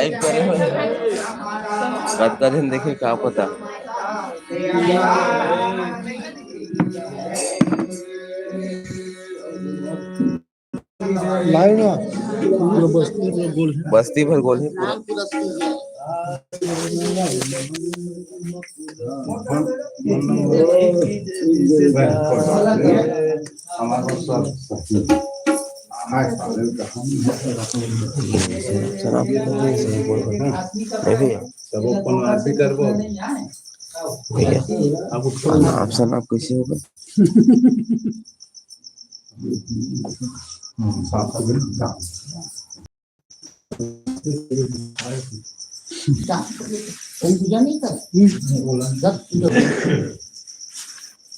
Live करे कद का दिन देखे क्या पता। लाइव ना पूरा बस्ती भर गोल है। बस्ती भर गोल है पूरा। भैया ऑप्शन आप कैसे होगा। पूजा नहीं कर